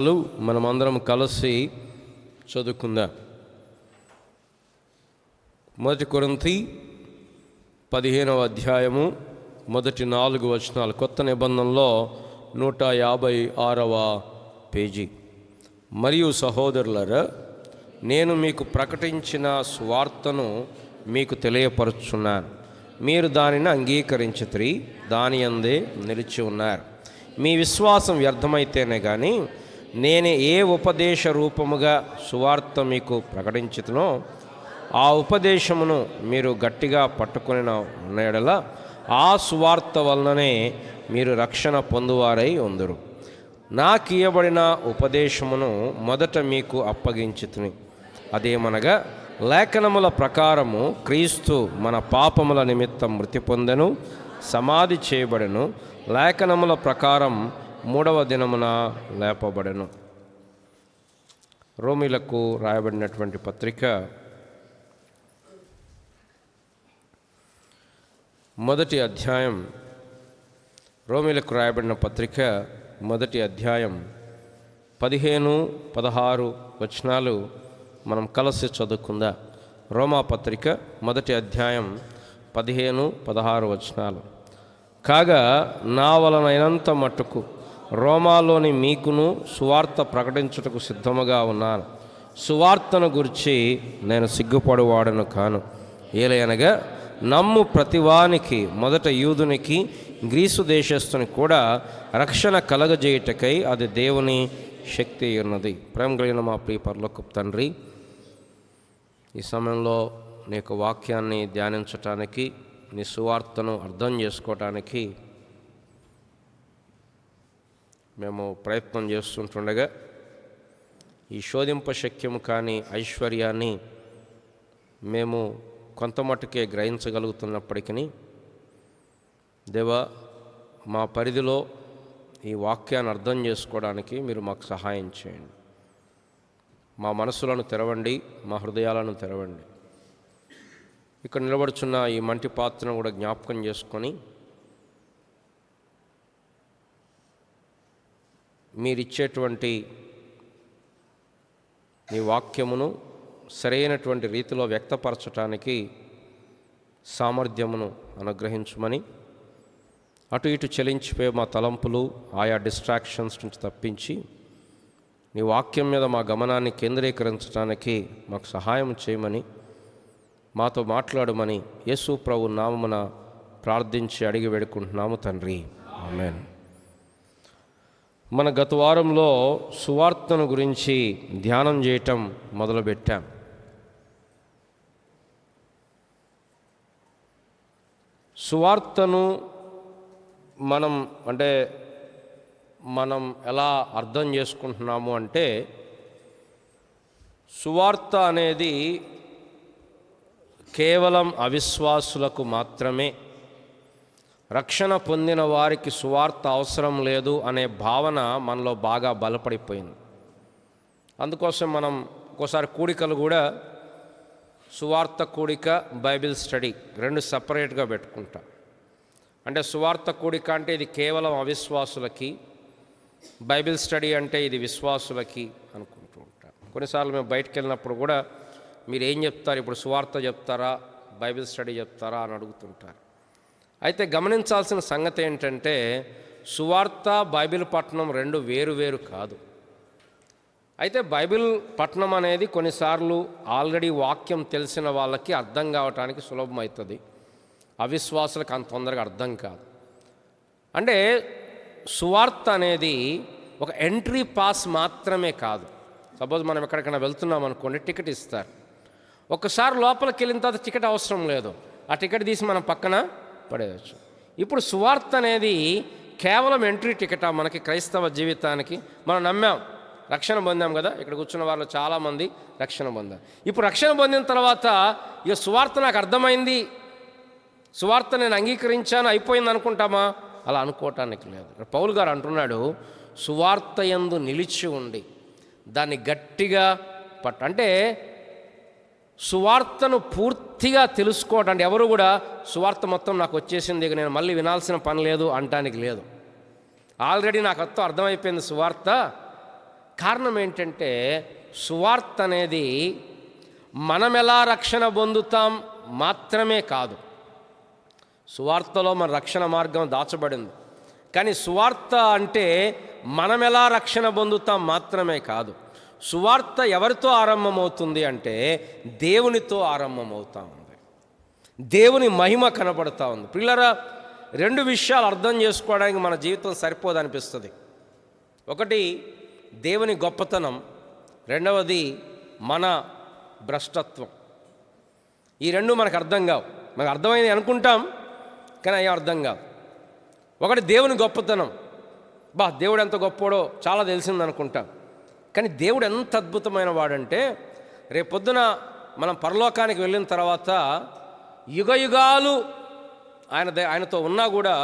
మనమందరం కలిసి చదువుకుందాం. 1 కొరింథీ 15వ అధ్యాయము మొదటి 4 వచనాలు. కొత్త నిబంధనలో 156వ పేజీ. మరియు సహోదరులారా, నేను మీకు ప్రకటించిన సువార్తను మీకు తెలియపరుచున్నాను. మీరు దానిని అంగీకరించితిరి, దాని యందే నిలిచి ఉన్నారు. మీ విశ్వాసం వ్యర్థమైతేనే కానీ నేను ఏ ఉపదేశ రూపముగా సువార్త మీకు ప్రకటించుతునో ఆ ఉపదేశమును మీరు గట్టిగా పట్టుకొని ఉన్న యెడల ఆ సువార్త వలననే మీరు రక్షణ పొందువారై ఉందురు. నాకు ఇయ్యబడిన ఉపదేశమును మొదట మీకు అప్పగించుతుని, అదేమనగా లేఖనముల ప్రకారము క్రీస్తు మన పాపముల నిమిత్తం మృతి పొందెను, సమాధి చేయబడెను, లేఖనముల ప్రకారం 3వ దినమున లేపబడెను. రోమీలకు రాయబడినటువంటి పత్రిక 1వ అధ్యాయం. రోమీలకు రాయబడిన పత్రిక 1వ అధ్యాయం 15-16 వచనాలు మనం కలిసి చదువుకుందాం. రోమా పత్రిక 1వ అధ్యాయం 15-16 వచనాలు. కాగా నా వలనైనంత మట్టుకు రోమాలోని మీకును సువార్త ప్రకటించుటకు సిద్ధముగా ఉన్నాను. సువార్తను గురించి నేను సిగ్గుపడువాడను కాను. ఏలయనగా నమ్ము ప్రతివానికి, మొదట యూదునికి గ్రీసు దేశస్థుని కూడా రక్షణ కలగజేయుటకై అది దేవుని శక్తి ఉన్నది. ప్రేమ కలిగిన మా ప్రియ పరలోకపు తండ్రి, ఈ సమయంలో నీకు వాక్యాన్ని ధ్యానించటానికి, నీ సువార్తను అర్థం చేసుకోవటానికి మేము ప్రయత్నం చేస్తుంటుండగా ఈ శోధింప శక్యము కాని ఐశ్వర్యాన్ని మేము కొంత మట్టుకే గ్రహించగలుగుతున్నప్పటికీ, దేవా, మా పరిధిలో ఈ వాక్యాన్ని అర్థం చేసుకోవడానికి మీరు మాకు సహాయం చేయండి. మా మనసులను తెరవండి, మా హృదయాలను తెరవండి. ఇక్కడ నిలబడుచున్న ఈ మంటి పాత్రను కూడా జ్ఞాపకం చేసుకొని మీరిచ్చేటువంటి మీ వాక్యమును సరైనటువంటి రీతిలో వ్యక్తపరచటానికి సామర్థ్యమును అనుగ్రహించమని, అటు ఇటు చలించిపోయే మా తలంపులు ఆయా డిస్ట్రాక్షన్స్ నుంచి తప్పించి నీ వాక్యం మీద మా గమనాన్ని కేంద్రీకరించడానికి మాకు సహాయం చేయమని, మాతో మాట్లాడమని యేసు ప్రభు నామమున ప్రార్థించి అడిగి వేడుకుంటున్నాము తండ్రి, ఆమేన్. మన గత వారంలో సువార్తను గురించి ధ్యానం చేయటం మొదలుపెట్టాం. సువార్తను మనం ఎలా అర్థం చేసుకుంటున్నాము అంటే, సువార్త అనేది కేవలం అవిశ్వాసులకు మాత్రమే, రక్షణ పొందిన వారికి సువార్త అవసరం లేదు అనే భావన మనలో బాగా బలపడిపోయింది. అందుకోసం మనం ఒక్కోసారి కూడికలు కూడా సువార్త కూడిక, బైబిల్ స్టడీ 2 సపరేట్గా పెట్టుకుంటాం. అంటే సువార్త కూడిక అంటే ఇది కేవలం అవిశ్వాసులకి, బైబిల్ స్టడీ అంటే ఇది విశ్వాసులకి అనుకుంటూ ఉంటాం. కొన్నిసార్లు మేము బయటకు వెళ్ళినప్పుడు కూడా మీరు ఏం చెప్తారు, ఇప్పుడు సువార్త చెప్తారా, బైబిల్ స్టడీ చెప్తారా అని అడుగుతుంటారు. అయితే గమనించాల్సిన సంగతి ఏంటంటే, సువార్త, బైబిల్ పఠనం 2 వేరు కాదు. అయితే బైబిల్ పఠనం అనేది కొన్నిసార్లు ఆల్రెడీ వాక్యం తెలిసిన వాళ్ళకి అర్థం కావటానికి సులభమవుతుంది, అవిశ్వాసులకు అంత తొందరగా అర్థం కాదు. అంటే సువార్త అనేది ఒక ఎంట్రీ పాస్ మాత్రమే కాదు. సపోజ్ మనం ఎక్కడికైనా వెళ్తున్నాం అనుకోండి, టికెట్ ఇస్తారు. ఒక్కసారి లోపలికి వెళ్ళిన తర్వాత టికెట్ అవసరం లేదు, ఆ టికెట్ తీసి మనం పక్కన పడేయచ్చు. ఇప్పుడు సువార్త అనేది కేవలం ఎంట్రీ టికెటా మనకి క్రైస్తవ జీవితానికి? మనం నమ్మాం, రక్షణ పొందాం కదా, ఇక్కడ కూర్చున్న వాళ్ళు చాలామంది రక్షణ పొందారు. ఇప్పుడు రక్షణ పొందిన తర్వాత ఇక సువార్త నాకు అర్థమైంది, సువార్త నేను అంగీకరించాను, అయిపోయింది అనుకుంటామా? అలా అనుకోవటానికి లేదు. పౌలు గారు అంటున్నాడు, సువార్త యందు నిలిచి ఉండి దాన్ని గట్టిగా అంటే సువార్తను పూర్తిగా తెలుసుకోవటం. ఎవరు కూడా సువార్త మొత్తం నాకు వచ్చేసింది, ఇక నేను మళ్ళీ వినాల్సిన పని లేదు అంటానికి లేదు. ఆల్రెడీ నాకు అర్థమైపోయింది సువార్త, కారణం ఏంటంటే సువార్త అనేది మనం ఎలా రక్షణ పొందుతాం మాత్రమే కాదు. సువార్తలో మన రక్షణ మార్గం దాచబడింది. కానీ సువార్త అంటే మనం ఎలా రక్షణ పొందుతాం మాత్రమే కాదు. సువార్త ఎవరితో ఆరంభమవుతుంది అంటే దేవునితో ఆరంభమవుతా ఉంది. దేవుని మహిమ కనబడుతూ ఉంది. పిల్లరా, రెండు విషయాలు అర్థం చేసుకోవడానికి మన జీవితం సరిపోదనిపిస్తుంది. ఒకటి దేవుని గొప్పతనం, రెండవది మన భ్రష్టత్వం. ఈ రెండు మనకు అర్థం కావు. మనకు అర్థమైంది అనుకుంటాం, కానీ అయ్యే అర్థం కాదు. ఒకటి దేవుని గొప్పతనం, దేవుడు ఎంత గొప్పోడో చాలా తెలిసింది అనుకుంటాం. కానీ దేవుడు ఎంత అద్భుతమైన వాడంటే రేపొద్దున మనం పరలోకానికి వెళ్ళిన తర్వాత యుగయుగాలు ఆయనతో ఉన్నా కూడా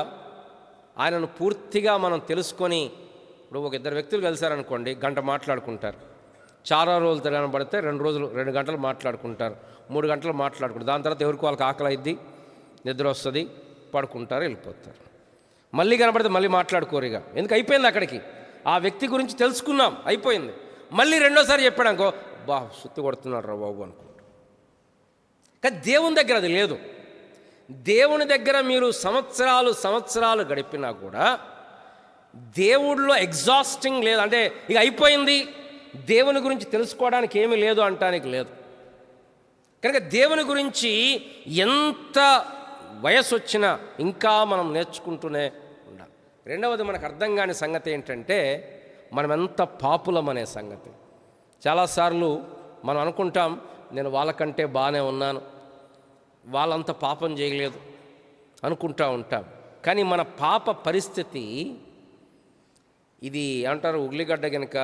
ఆయనను పూర్తిగా మనం తెలుసుకొని, ఇప్పుడు ఒక ఇద్దరు వ్యక్తులు కలిశారనుకోండి, గంట మాట్లాడుకుంటారు. చాలా రోజులు తిరగబడితే 2 గంటలు మాట్లాడుకుంటారు, 3 గంటలు మాట్లాడుకుంటారు. దాని తర్వాత ఎవరికి వాళ్ళకి ఆకలి అయింది, నిద్ర వస్తుంది, పడుకుంటారు, వెళ్ళిపోతారు. మళ్ళీ కనబడితే మళ్ళీ మాట్లాడుకోరుగా. ఎందుకు? అయిపోయింది. అక్కడికి ఆ వ్యక్తి గురించి తెలుసుకున్నాం, అయిపోయింది. మళ్ళీ రెండోసారి చెప్పాడు అనుకో, సుత్తి కొడుతున్నాడు రా బాబు అనుకుంటా. కానీ దేవుని దగ్గర అది లేదు. దేవుని దగ్గర మీరు సంవత్సరాలు గడిపినా కూడా దేవుడిలో ఎగ్జాస్టింగ్ లేదు. అంటే ఇక అయిపోయింది, దేవుని గురించి తెలుసుకోవడానికి ఏమీ లేదు అంటానికి లేదు. కనుక దేవుని గురించి ఎంత వయసు వచ్చినా ఇంకా మనం నేర్చుకుంటూనే ఉండాలి. రెండవది మనకు అర్థం కాని సంగతి ఏంటంటే మనం ఎంత పాపులం అనే సంగతి. చాలాసార్లు మనం అనుకుంటాం, నేను వాళ్ళకంటే బాగానే ఉన్నాను, వాళ్ళంత పాపం చేయలేదు అనుకుంటూ ఉంటాం. కానీ మన పాప పరిస్థితి ఇది అంటారు, ఉల్లిగడ్డ కనుక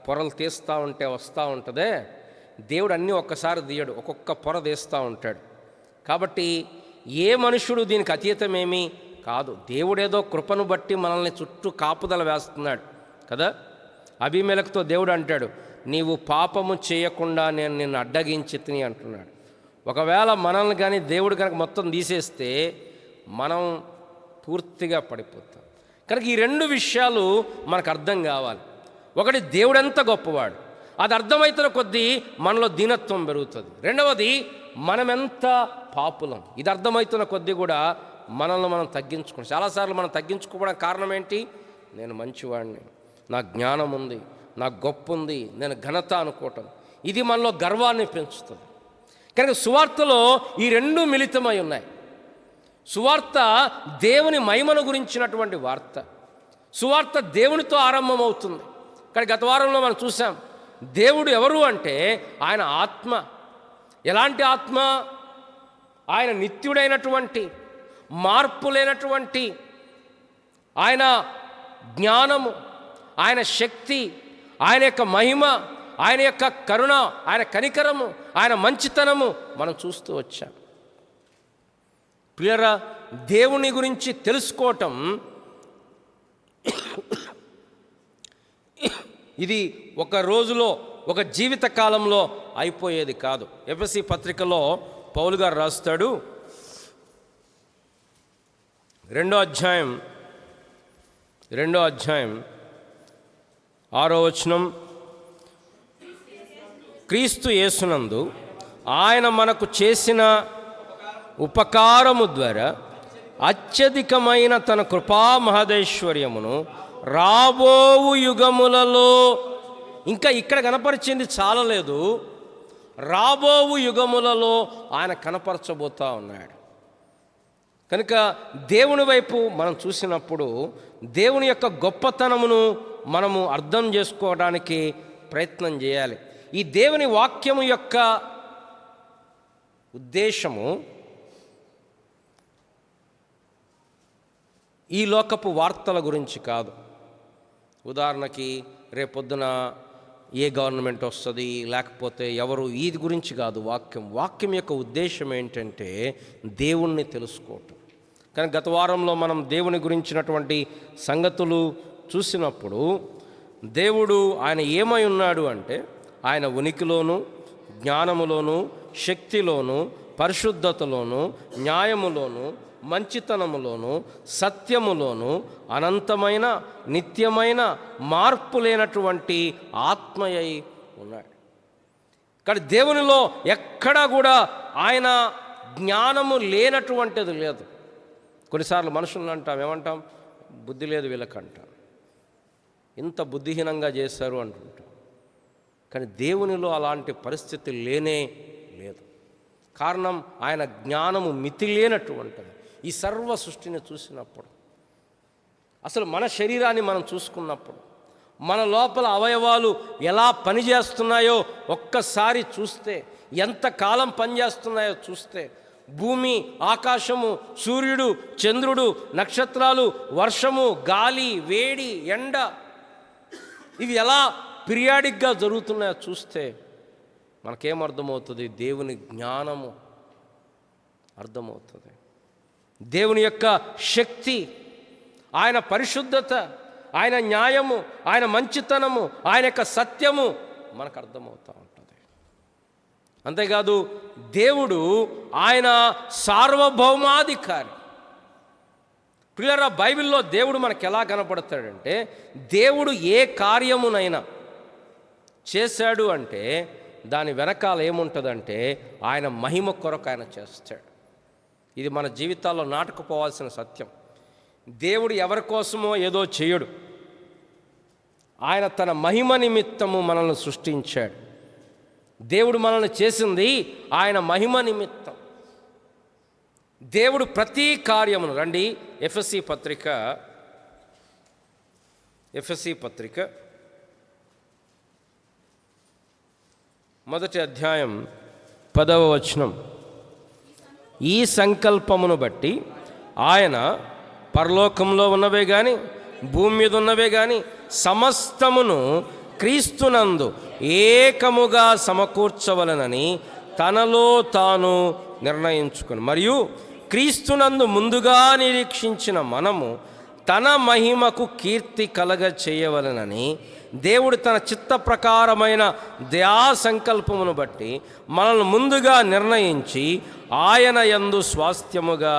పొరలు తీస్తూ ఉంటే వస్తూ ఉంటుందే, దేవుడు అన్నీ ఒక్కసారి తీయడు, ఒక్కొక్క పొర తీస్తూ ఉంటాడు. కాబట్టి ఏ మనుషుడు దీనికి అతీతమేమీ కాదు. దేవుడేదో కృపను బట్టి మనల్ని చుట్టూ కాపుదల వేస్తున్నాడు కదా. అబీమెలెకుతో దేవుడు అంటాడు, నీవు పాపము చేయకుండా నేను నిన్ను అడ్డగించి తిని అంటున్నాడు. ఒకవేళ మనల్ని కానీ దేవుడు కనుక మొత్తం తీసేస్తే మనం పూర్తిగా పడిపోతాం. కనుక ఈ రెండు విషయాలు మనకు అర్థం కావాలి. ఒకటి, దేవుడెంత గొప్పవాడు, అది అర్థమవుతున్న కొద్దీ మనలో దీనత్వం పెరుగుతుంది. రెండవది, మనమెంత పాపులం, ఇది అర్థమవుతున్న కొద్దీ కూడా మనల్ని మనం తగ్గించుకుంటాం. చాలాసార్లు మనం తగ్గించుకోవడానికి కారణం ఏంటి? నేను మంచివాడిని, నాకు జ్ఞానం ఉంది, నాకు గొప్ప ఉంది, నేను ఘనత అనుకోవటం. ఇది మనలో గర్వాన్ని పెంచుతుంది. కనుక సువార్తలో ఈ రెండు మిళితమై ఉన్నాయి. సువార్త దేవుని మహిమను గురించినటువంటి వార్త. సువార్త దేవునితో ఆరంభమవుతుంది. కానీ గత వారంలో మనం చూసాం, దేవుడు ఎవరు అంటే ఆయన ఆత్మ. ఎలాంటి ఆత్మ? ఆయన నిత్యుడైనటువంటి, మార్పు లేనటువంటి, ఆయన జ్ఞానము, ఆయన శక్తి, ఆయన యొక్క మహిమ, ఆయన యొక్క కరుణ, ఆయన కనికరము, ఆయన మంచితనము మనం చూస్తూ వచ్చాం. ప్రియరా, దేవుని గురించి తెలుసుకోవటం ఇది ఒక రోజులో, ఒక జీవిత కాలంలో అయిపోయేది కాదు. ఎఫెసీ పత్రికలో పౌలు గారు రాస్తాడు, 2వ అధ్యాయం 6వ వచనం, క్రీస్తు యేసునందు ఆయన మనకు చేసిన ఉపకారము ద్వారా అత్యధికమైన తన కృపా మహదైశ్వర్యమును రాబోవు యుగములలో, ఇంకా ఇక్కడ కనపరిచింది చాలలేదు, రాబోవు యుగములలో ఆయన కనపరచబోతా ఉన్నాడు. కనుక దేవుని వైపు మనం చూసినప్పుడు దేవుని యొక్క గొప్పతనమును మనము అర్థం చేసుకోవడానికి ప్రయత్నం చేయాలి. ఈ దేవుని వాక్యము యొక్క ఉద్దేశము ఈ లోకపు వార్తల గురించి కాదు. ఉదాహరణకి రేపొద్దున ఏ గవర్నమెంట్ వస్తుంది, లేకపోతే ఎవరు, ఇది గురించి కాదు. వాక్యం యొక్క ఉద్దేశం ఏంటంటే దేవుణ్ణి తెలుసుకోవటం. కానీ గత వారంలో మనం దేవుని గురించినటువంటి సంగతులు చూసినప్పుడు దేవుడు ఆయన ఏమై ఉన్నాడు అంటే ఆయన ఉనికిలోను, జ్ఞానములోను, శక్తిలోను, పరిశుద్ధతలోను, న్యాయములోను, మంచితనములోను, సత్యములోను, అనంతమైన నిత్యమైన మార్పు లేనటువంటి ఆత్మయై ఉన్నాడు. కానీ దేవునిలో ఎక్కడా కూడా ఆయన జ్ఞానము లేనటువంటిది లేదు. కొన్నిసార్లు మనుషులను అంటాం, ఏమంటాం, బుద్ధి లేదు వీళ్ళకంటాం, ఇంత బుద్ధిహీనంగా చేశారు అంటుంటాం. కానీ దేవునిలో అలాంటి పరిస్థితి లేనే లేదు. కారణం ఆయన జ్ఞానము మితి లేనటువంటిది. ఈ సర్వ సృష్టిని చూసినప్పుడు, అసలు మన శరీరాన్ని మనం చూసుకున్నప్పుడు, మన లోపల అవయవాలు ఎలా పనిచేస్తున్నాయో ఒక్కసారి చూస్తే, ఎంతకాలం పనిచేస్తున్నాయో చూస్తే, భూమి, ఆకాశము, సూర్యుడు, చంద్రుడు, నక్షత్రాలు, వర్షము, గాలి, వేడి, ఎండ, ఇవి ఎలా పీరియాడిక్గా జరుగుతున్నాయో చూస్తే మనకేమర్థమవుతుంది? దేవుని జ్ఞానము అర్థమవుతుంది. దేవుని యొక్క శక్తి, ఆయన పరిశుద్ధత, ఆయన న్యాయము, ఆయన మంచితనము, ఆయన యొక్క సత్యము మనకు అర్థమవుతూ ఉంటుంది. అంతేకాదు దేవుడు ఆయన సార్వభౌమాధికారి. పిల్లరా, బైబిల్లో దేవుడు మనకు ఎలా కనపడతాడంటే, దేవుడు ఏ కార్యమునైనా చేశాడు అంటే దాని వెనకాల ఏముంటుందంటే ఆయన మహిమ కొరకు ఆయన చేస్తాడు. ఇది మన జీవితాల్లో నాటుకుపోవాల్సిన సత్యం. దేవుడు ఎవరి కోసమో ఏదో చేయడు. ఆయన తన మహిమ నిమిత్తము మనల్ని సృష్టించాడు. దేవుడు మనల్ని చేసింది ఆయన మహిమ నిమిత్తం. దేవుడు ప్రతి కార్యమును, రండి ఎఫెసీ పత్రిక మొదటి అధ్యాయం 10వ వచనం. ఈ సంకల్పమును బట్టి ఆయన పరలోకంలో ఉన్నవే కానీ భూమి మీద ఉన్నవే కానీ సమస్తమును క్రీస్తునందు ఏకముగా సమకూర్చవలనని తనలో తాను నిర్ణయించుకుని, మరియు క్రీస్తునందు ముందుగా నిరీక్షించిన మనము తన మహిమకు కీర్తి కలగ చేయవలనని దేవుడు తన చిత్త ప్రకారమైన దయా సంకల్పమును బట్టి మనల్ని ముందుగా నిర్ణయించి ఆయన యందు స్వాస్థ్యముగా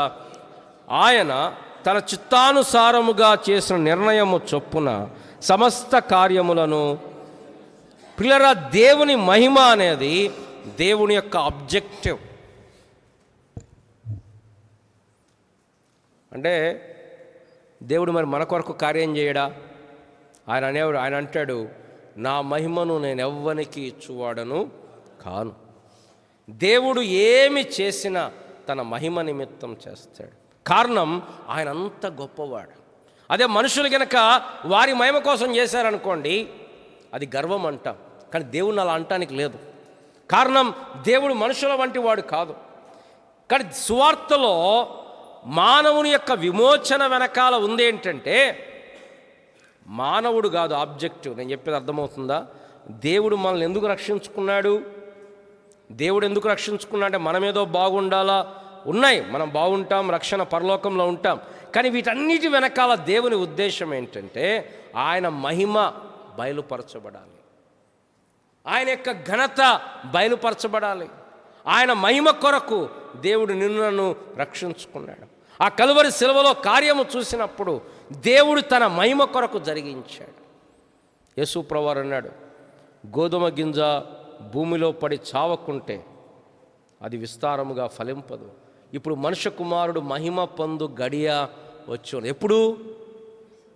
ఆయన తన చిత్తానుసారముగా చేసిన నిర్ణయము చొప్పున సమస్త కార్యములను. పిల్లరా, దేవుని మహిమ అనేది దేవుని యొక్క ఆబ్జెక్టివ్. అంటే దేవుడు మరి మన కొరకు కార్యం చేయడా? ఆయన అంటాడు, నా మహిమను నేను ఎవ్వనికి ఇచ్చువాడను కాను. దేవుడు ఏమి చేసినా తన మహిమ నిమిత్తం చేస్తాడు. కారణం ఆయన అంత గొప్పవాడు. అదే మనుషులు గనక వారి మహిమ కోసం చేశారనుకోండి, అది గర్వం అంటాం. కానీ దేవుడిని అలా అంటానికి లేదు. కారణం దేవుడు మనుషుల వంటి వాడు కాదు. కానీ సువార్తలో మానవుని యొక్క విమోచన వెనకాల ఉంది ఏంటంటే, మానవుడు కాదు ఆబ్జెక్టివ్. నేను చెప్పేది అర్థమవుతుందా? దేవుడు మనల్ని ఎందుకు రక్షించుకున్నాడు? దేవుడు ఎందుకు రక్షించుకున్నాడంటే మనమేదో బాగుండాలా? ఉన్నాయి, మనం బాగుంటాం, రక్షణ పరలోకంలో ఉంటాం. కానీ వీటన్నిటి వెనకాల దేవుని ఉద్దేశం ఏంటంటే ఆయన మహిమ బయలుపరచబడాలి, ఆయన యొక్క ఘనత బయలుపరచబడాలి. ఆయన మహిమ కొరకు దేవుడు నిన్ను రక్షించుకున్నాడు. ఆ కలువరి శిలువలో కార్యము చూసినప్పుడు దేవుడు తన మహిమ కొరకు జరిగించాడు. యేసు ప్రభువారు అన్నాడు, గోధుమ గింజ భూమిలో పడి చావకుంటే అది విస్తారముగా ఫలింపదు. ఇప్పుడు మనుష్య కుమారుడు మహిమ పొందు గడియ వచ్చు. ఎప్పుడు?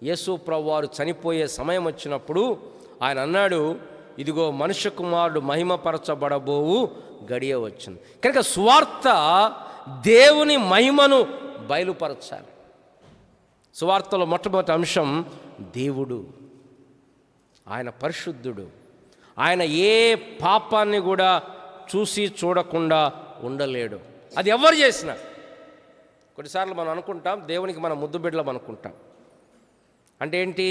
యేసు ప్రభువారు చనిపోయే సమయం వచ్చినప్పుడు ఆయన అన్నాడు, ఇదిగో మనుష్య కుమారుడు మహిమపరచబడబోవు గడియ వచ్చింది. కనుక సువార్త దేవుని మహిమను బయలుపరచాలి. సువార్తలో మొట్టమొదటి అంశం దేవుడు. ఆయన పరిశుద్ధుడు. ఆయన ఏ పాపాన్ని కూడా చూసి చూడకుండా ఉండలేడు. అది ఎవరు చేసినా. కొన్నిసార్లు మనం అనుకుంటాం దేవునికి మనం ముద్దు బిడ్డలం అనుకుంటాం. అంటే ఏంటి?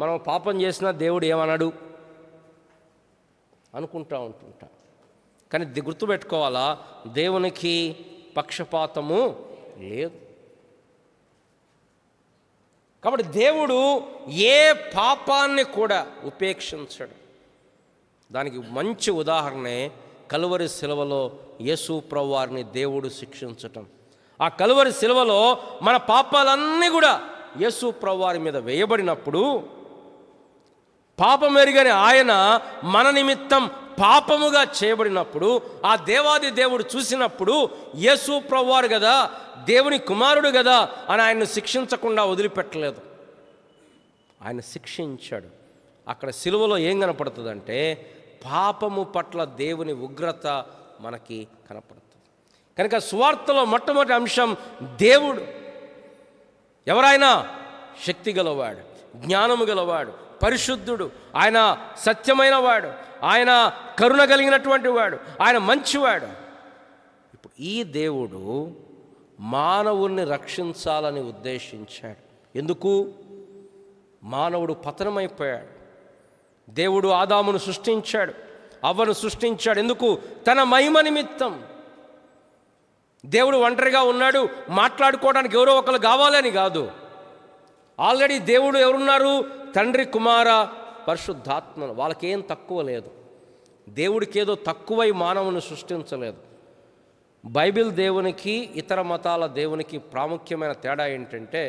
మనం పాపం చేసినా దేవుడు ఏమన్నాడు అనుకుంటూ ఉంటుంటాం. కానీ గుర్తుపెట్టుకోవాలా, దేవునికి పక్షపాతము లేదు. కాబట్టి దేవుడు ఏ పాపాన్ని కూడా ఉపేక్షించడు. దానికి మంచి ఉదాహరణే కలువరి శిలువలో యేసు ప్రభువారిని దేవుడు శిక్షించటం. ఆ కలువరి శిలువలో మన పాపాలన్నీ కూడా యేసు ప్రభువారి మీద వేయబడినప్పుడు, పాపం ఎరుగని ఆయన మన నిమిత్తం పాపముగా చేయబడినప్పుడు, ఆ దేవాది దేవుడు చూసినప్పుడు యేసు ప్రభువారు కదా, దేవుని కుమారుడు కదా అని ఆయన్ను శిక్షించకుండా వదిలిపెట్టలేదు. ఆయన శిక్షించాడు. అక్కడ సిలువలో ఏం కనపడుతుందంటే పాపము పట్ల దేవుని ఉగ్రత మనకి కనపడుతుంది. కనుక సువార్తలో మొట్టమొదటి అంశం దేవుడు. ఎవరైనా శక్తి గలవాడు, జ్ఞానము గలవాడు, పరిశుద్ధుడు, ఆయన సత్యమైన వాడు, ఆయన కరుణ కలిగినటువంటి వాడు, ఆయన మంచివాడు. ఇప్పుడు ఈ దేవుడు మానవుణ్ణి రక్షించాలని ఉద్దేశించాడు. ఎందుకు? మానవుడు పతనమైపోయాడు. దేవుడు ఆదామును సృష్టించాడు, అవ్వను సృష్టించాడు. ఎందుకు? తన మహిమ నిమిత్తం. దేవుడు ఒంటరిగా ఉన్నాడు, మాట్లాడుకోవడానికి ఎవరో ఒకరు కావాలని కాదు. ఆల్రెడీ దేవుడు ఎవరున్నారు? తండ్రి, కుమార, పరిశుద్ధాత్మను. వాళ్ళకేం తక్కువ లేదు. దేవుడికి ఏదో తక్కువై మానవుని సృష్టించలేదు. బైబిల్ దేవునికి ఇతర మతాల దేవునికి ప్రాముఖ్యమైన తేడా ఏంటంటే,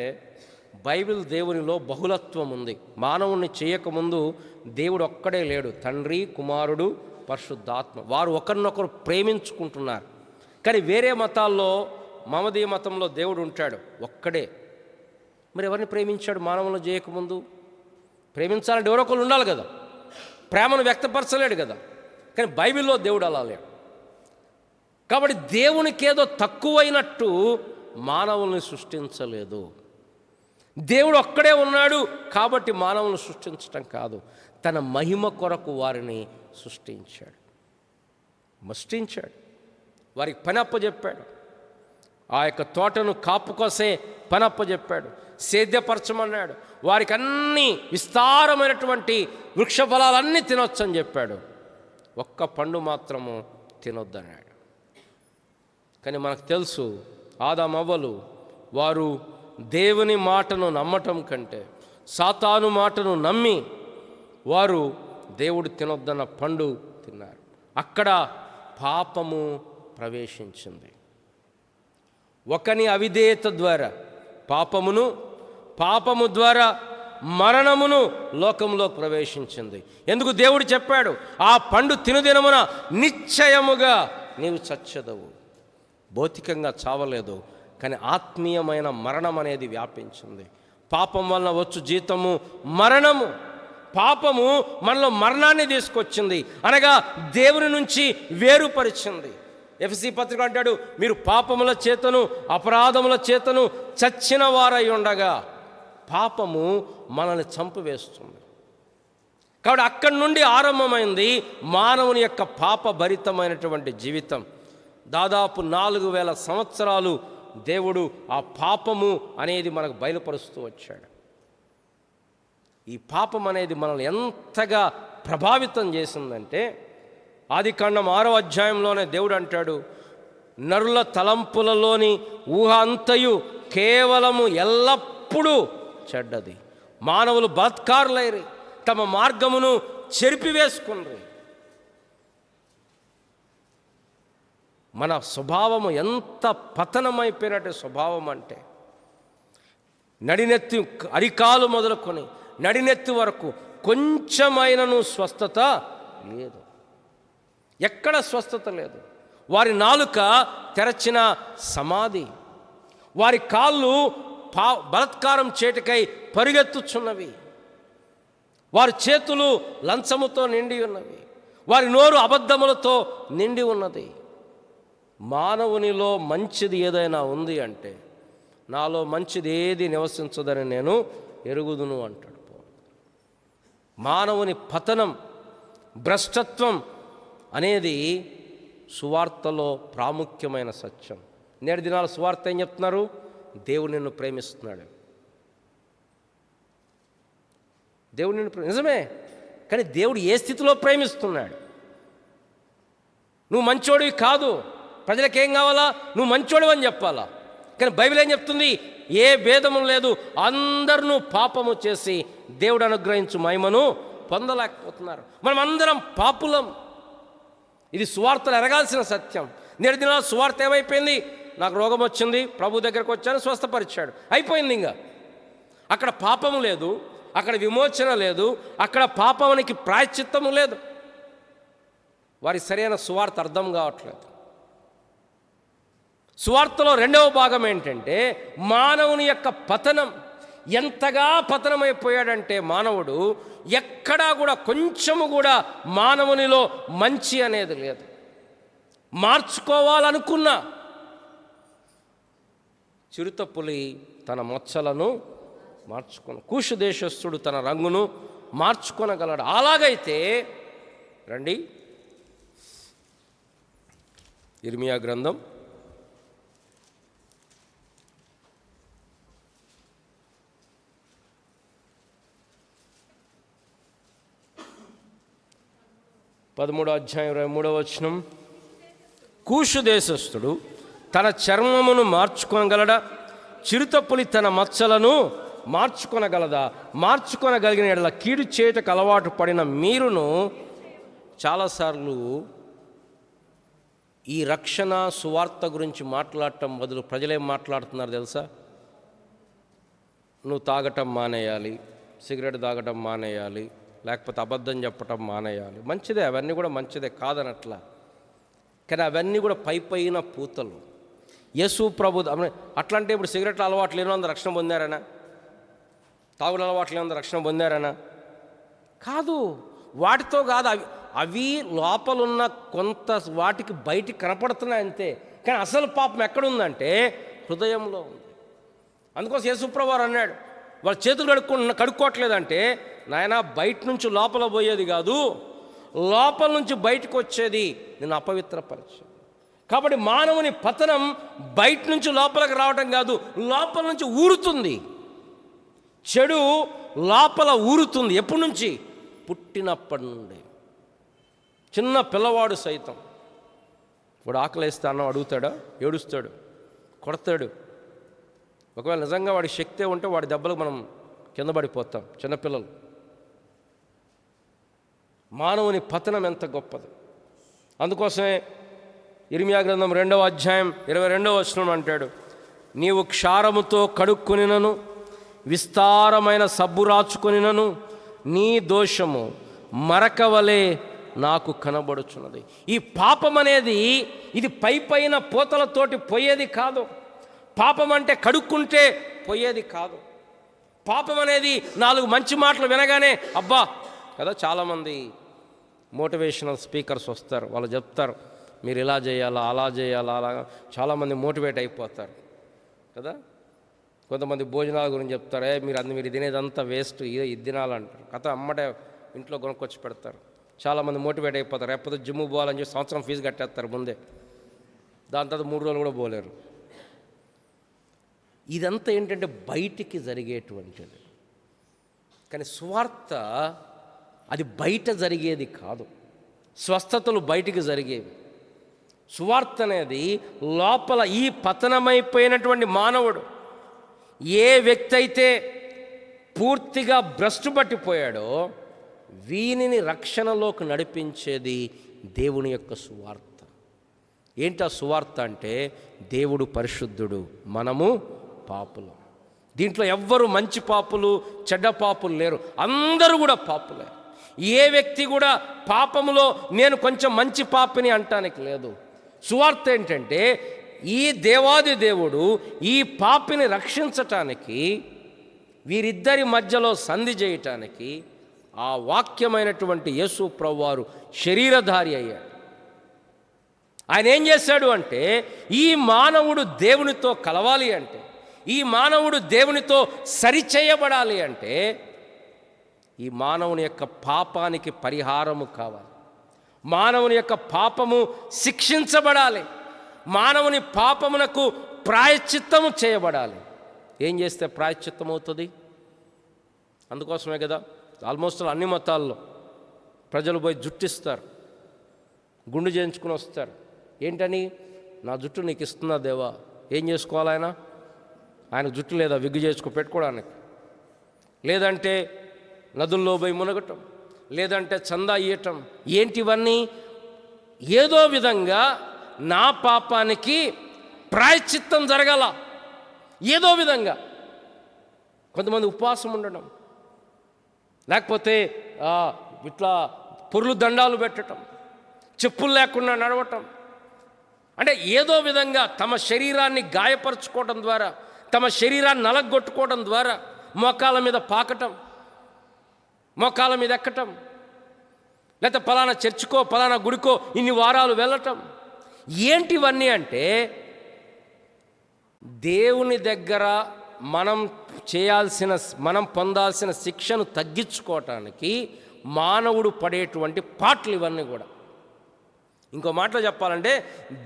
బైబిల్ దేవునిలో బహుళత్వం ఉంది. మానవుణ్ణి చేయకముందు దేవుడు ఒక్కడే లేడు. తండ్రి, కుమారుడు, పరిశుద్ధాత్మ, వారు ఒకరినొకరు ప్రేమించుకుంటున్నారు. కానీ వేరే మతాల్లో, మహమ్మదీయ మతంలో దేవుడు ఉంటాడు ఒక్కడే. మరి ఎవరిని ప్రేమించాడు మానవులను చేయకముందు? ప్రేమించాలంటే ఎవరో ఒకరు ఉండాలి కదా, ప్రేమను వ్యక్తపరచలేడు కదా. కానీ బైబిల్లో దేవుడు అలా లేడు. కాబట్టి దేవునికి ఏదో తక్కువైనట్టు మానవుల్ని సృష్టించలేదు. దేవుడు ఒక్కడే ఉన్నాడు కాబట్టి మానవులను సృష్టించటం కాదు, తన మహిమ కొరకు వారిని సృష్టించాడు. వారికి పని అప్పచెప్పాడు. ఆ యొక్క తోటను కాపుకోసే పని అప్పచెప్పాడు. సేద్యపరచమన్నాడు. వారికి అన్ని విస్తారమైనటువంటి వృక్ష ఫలాలన్నీ తినొచ్చని చెప్పాడు. ఒక్క పండు మాత్రము తినొద్దన్నాడు. కానీ మనకు తెలుసు, ఆదాము అవ్వలు వారు దేవుని మాటను నమ్మటం కంటే సాతాను మాటను నమ్మి వారు దేవుడు తినొద్దన్న పండు తిన్నారు. అక్కడ పాపము ప్రవేశించింది. ఒకని అవిధేయత ద్వారా పాపము ద్వారా మరణమును లోకంలో ప్రవేశించింది. ఎందుకు? దేవుడు చెప్పాడు, ఆ పండు తినుదినమున నిశ్చయముగా నీవు చచ్చెదవు. భౌతికంగా చావలేదు, కానీ ఆత్మీయమైన మరణం అనేది వ్యాపించింది. పాపం వలన వచ్చు జీతము మరణము. పాపము మనలో మరణాన్ని తీసుకొచ్చింది, అనగా దేవుని నుంచి వేరుపరిచింది. ఎఫెసీ పత్రిక అంటాడు, మీరు పాపముల చేతను అపరాధముల చేతను చచ్చిన వారై ఉండగా. పాపము మనల్ని చంపివేస్తుంది. కాబట్టి అక్కడి నుండి ఆరంభమైంది మానవుని యొక్క పాపభరితమైనటువంటి జీవితం. దాదాపు 4000 సంవత్సరాలు దేవుడు ఆ పాపము అనేది మనకు బయలుపరుస్తూ వచ్చాడు. ఈ పాపం అనేది మనల్ని ఎంతగా ప్రభావితం చేసిందంటే, ఆదికాండం 6వ అధ్యాయంలోనే దేవుడు అంటాడు, నరుల తలంపులలోని ఊహ అంతయు కేవలము ఎల్లప్పుడూ చెడ్డది. మానవులు బలాత్కారులైరి, తమ మార్గమును చెరిపివేసుకున్నారు. మన స్వభావము ఎంత పతనమైపోయినట్టు స్వభావం అంటే, నడినెత్తి అరికాలు మొదలుకొని నడినెత్తి వరకు కొంచెమైనను స్వస్థత లేదు. ఎక్కడ స్వస్థత లేదు. వారి నాలుక తెరచిన సమాధి, వారి కాళ్ళు బలాత్కారం చేటుకై పరిగెత్తుచున్నవి, వారి చేతులు లంచముతో నిండి ఉన్నవి, వారి నోరు అబద్ధములతో నిండి ఉన్నది. మానవునిలో మంచిది ఏదైనా ఉంది అంటే, నాలో మంచిది ఏది నివసించదని నేను ఎరుగుదును అంటాడు. మానవుని పతనం, భ్రష్టత్వం అనేది సువార్తలో ప్రాముఖ్యమైన సత్యం. నేటి దినాల సువార్త ఏం చెప్తున్నారు? దేవుడు నిన్ను ప్రేమిస్తున్నాడు. దేవుడు నిన్ను నిజమే, కానీ దేవుడు ఏ స్థితిలో ప్రేమిస్తున్నాడు? నువ్వు మంచోడివి కాదు, ప్రజలకేం కావాలా? నువ్వు మంచోడు అని చెప్పాలా? కానీ బైబిల్ ఏం చెప్తుంది? ఏ భేదము లేదు, అందరూ పాపము చేసి దేవుడు అనుగ్రహించు మహిమను పొందలేకపోతున్నారు. మనం అందరం పాపులం. ఇది సువార్తలు ఎరగాల్సిన సత్యం. నేటి దినాల సువార్త ఏమైపోయింది? నాకు రోగం వచ్చింది, ప్రభు దగ్గరకు వచ్చాను, స్వస్థపరిచాడు, అయిపోయింది. ఇంకా అక్కడ పాపము లేదు, అక్కడ విమోచన లేదు, అక్కడ పాపానికి ప్రాయశ్చిత్తము లేదు. వారి సరైన సువార్త అర్థం కావట్లేదు. సువార్తలో రెండవ భాగం ఏంటంటే మానవుని యొక్క పతనం. ఎంతగా పతనమైపోయాడంటే మానవుడు ఎక్కడా కూడా కొంచెము కూడా మానవునిలో మంచి అనేది లేదు. మార్చుకోవాలనుకున్నా చిరుతపులి తన మచ్చలను కూషు దేశస్థుడు తన రంగును మార్చుకొనగలడు. అలాగైతే రండి, ఇర్మియా గ్రంథం 13:23 కూషు దేశస్థుడు తన చర్మమును మార్చుకొనగలడా? చిరుతపులి తన మచ్చలను మార్చుకొనగలదా? మార్చుకొనగలిగిన ఎడల కీడు చేయటకు అలవాటు పడిన మీరును చాలాసార్లు ఈ రక్షణ సువార్త గురించి మాట్లాడటం బదులు ప్రజలేం మాట్లాడుతున్నారు తెలుసా? నువ్వు తాగటం మానేయాలి, సిగరెట్ తాగటం మానేయాలి, లేకపోతే అబద్ధం చెప్పటం మానేయాలి. మంచిదే, అవన్నీ కూడా మంచిదే, కాదనట్లా. కానీ అవన్నీ కూడా పైన పూతలు. యేసు ప్రభు అట్లా అంటే ఇప్పుడు సిగరెట్ల అలవాట్లు లేనందుకు రక్షణ పొందారనా? తాగుడు అలవాట్లు లేనందుకు రక్షణ పొందారనా? కాదు, వాటితో కాదు. అవి లోపలున్న కొంత వాటికి బయటికి కనపడుతున్నాయి అంతే. కానీ అసలు పాపం ఎక్కడుందంటే హృదయంలో ఉంది. అందుకోసం యేసుప్రభు వారు అన్నాడు, వాళ్ళ చేతులు కడుక్కోవట్లేదంటే, నాయన బయట నుంచి లోపల పోయేది కాదు, లోపల నుంచి బయటకు వచ్చేది నేను అపవిత్రపరచు. కాబట్టి మానవుని పతనం బయట నుంచి లోపలికి రావటం కాదు, లోపల నుంచి ఊరుతుంది. చెడు లోపల ఊరుతుంది. ఎప్పటి నుంచి? పుట్టినప్పటి నుండి. చిన్న పిల్లవాడు సైతం వాడు ఆకలిస్తే అన్నం అడుగుతాడా? ఏడుస్తాడు, కొడతాడు. ఒకవేళ నిజంగా వాడి శక్తే ఉంటే వాడి దెబ్బలకు మనం కింద పడిపోతాం. చిన్నపిల్లలు. మానవుని పతనం ఎంత గొప్పది. అందుకోసమే ఇర్మియా గ్రంథం 2:22 అంటాడు, నీవు క్షారముతో కడుక్కునినను విస్తారమైన సబ్బు రాచుకొనినను నీ దోషము మరకవలే నాకు కనబడుచున్నది. ఈ పాపం అనేది ఇది పైన పూతలతోటి పోయేది కాదు. పాపం అంటే కడుక్కుంటే పోయేది కాదు. పాపం అనేది 4 మంచి మాటలు వినగానే అబ్బా కదా. చాలామంది మోటివేషనల్ స్పీకర్స్ వస్తారు, వాళ్ళు చెప్తారు మీరు ఇలా చేయాలా, అలా చేయాలా, అలా. చాలామంది మోటివేట్ అయిపోతారు కదా. కొంతమంది భోజనాల గురించి చెప్తారు, మీరు తినేదంతా వేస్ట్, ఇది తినాలంటారు. కథ అమ్మటే ఇంట్లో కొనుక్కొచ్చి పెడతారు. చాలామంది మోటివేట్ అయిపోతారు, ఎప్పటితో జిమ్ పోవాలని చెప్పి సంవత్సరం ఫీజు కట్టేస్తారు ముందే. దాని తర్వాత 3 రోజులు కూడా పోలేరు. ఇదంతా ఏంటంటే బయటికి జరిగేటువంటిది. కానీ సువార్త అది బయట జరిగేది కాదు, స్వస్థతలు బయటికి జరిగేవి. సువార్త అనేది లోపల ఈ పతనమైపోయినటువంటి మానవుడు, ఏ వ్యక్తి అయితే పూర్తిగా భ్రష్టు పట్టిపోయాడో వీనిని రక్షణలోకి నడిపించేది దేవుని యొక్క సువార్త. ఏంటా సువార్త అంటే దేవుడు పరిశుద్ధుడు, మనము పాపులు. దీంట్లో ఎవ్వరు మంచి పాపులు చెడ్డ పాపులు లేరు, అందరూ కూడా పాపులే. ఏ వ్యక్తి కూడా పాపములో నేను కొంచెం మంచి పాపిని అంటానికి లేదు. సువార్త ఏంటంటే ఈ దేవాది దేవుడు ఈ పాపిని రక్షించటానికి, వీరిద్దరి మధ్యలో సంధి చేయటానికి ఆ వాక్యమైనటువంటి యేసు ప్రభువారు శరీరధారి అయ్యాడు. ఆయన ఏం చేశాడు అంటే ఈ మానవుడు దేవునితో కలవాలి అంటే, ఈ మానవుడు దేవునితో సరిచేయబడాలి అంటే ఈ మానవుని యొక్క పాపానికి పరిహారము కావాలి. మానవుని యొక్క పాపము శిక్షించబడాలి. మానవుని పాపమునకు ప్రాయశ్చిత్తము చేయబడాలి. ఏం చేస్తే ప్రాయశ్చిత్తం అవుతుంది? అందుకోసమే కదా ఆల్మోస్ట్ అన్ని మతాల్లో ప్రజలు పోయి జుట్టిస్తారు, గుండు చేయించుకుని వస్తారు. ఏంటని? నా జుట్టు నీకు ఇస్తున్నా దేవా. ఏం చేసుకోవాలి ఆయన జుట్టు లేదా విగ్గు చేసుకు పెట్టుకోవడానికి, లేదంటే నదుల్లో పోయి మునగటం, లేదంటే చందా ఇయ్యటం. ఏంటివన్నీ? ఏదో విధంగా నా పాపానికి ప్రాయశ్చిత్తం జరగాల. ఏదో విధంగా కొంతమంది ఉపవాసం ఉండడం, లేకపోతే ఇట్లా పొర్లు దండాలు పెట్టడం, చెప్పులు లేకుండా నడవటం, అంటే ఏదో విధంగా తమ శరీరాన్ని గాయపరచుకోవడం ద్వారా, తమ శరీరాన్ని నలగొట్టుకోవడం ద్వారా మోకాళ్ళ మీద పాకటం, మోకాళ్ళ మీద ఎక్కటం, లేకపోతే పలానా చర్చికో పలానా గుడికో ఇన్ని వారాలు వెళ్ళటం. ఏంటివన్నీ అంటే దేవుని దగ్గర మనం పొందాల్సిన శిక్షను తగ్గించుకోవటానికి మానవుడు పడేటువంటి పాటలు ఇవన్నీ కూడా. ఇంకో మాటలో చెప్పాలంటే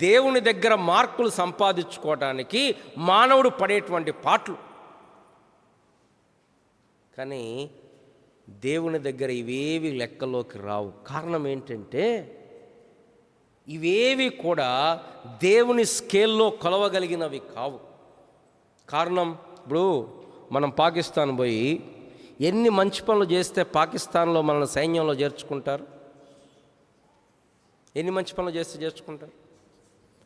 దేవుని దగ్గర మార్కులు సంపాదించుకోవటానికి మానవుడు పడేటువంటి పాటలు. కానీ దేవుని దగ్గర ఇవేవి లెక్కలోకి రావు. కారణం ఏంటంటే ఇవేవి కూడా దేవుని స్కేల్లో కొలవగలిగినవి కావు. కారణం, ఇప్పుడు మనం పాకిస్తాన్ పోయి ఎన్ని మంచి పనులు చేస్తే పాకిస్తాన్లో మనల్ని సైన్యంలో చేర్చుకుంటారు? ఎన్ని మంచి పనులు చేస్తే చేర్చుకుంటారు?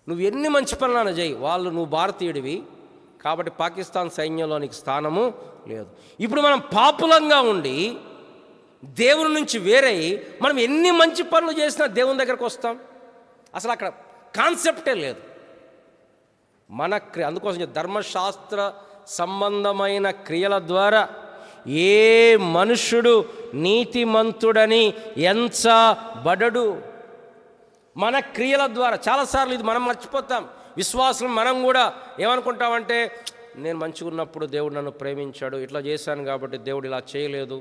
నువ్వు ఎన్ని మంచి పనులను చేయి, నువ్వు భారతీయుడివి కాబట్టి పాకిస్తాన్ సైన్యంలో నీకు స్థానము లేదు. ఇప్పుడు మనం పాపులంగా ఉండి దేవుని నుంచి వేరై మనం ఎన్ని మంచి పనులు చేసినా దేవుని దగ్గరకు వస్తాం? అసలు అక్కడ కాన్సెప్టే లేదు. అందుకోసం ధర్మశాస్త్ర సంబంధమైన క్రియల ద్వారా ఏ మనుష్యుడు నీతిమంతుడని ఎంచబడడు. మన క్రియల ద్వారా చాలాసార్లు ఇది మనం మర్చిపోతాం. విశ్వాసం మనం కూడా ఏమనుకుంటామంటే, నేను మంచిగా ఉన్నప్పుడు దేవుడు నన్ను ప్రేమించాడు, ఇట్లా చేశాను కాబట్టి దేవుడు ఇలా చేయలేదు.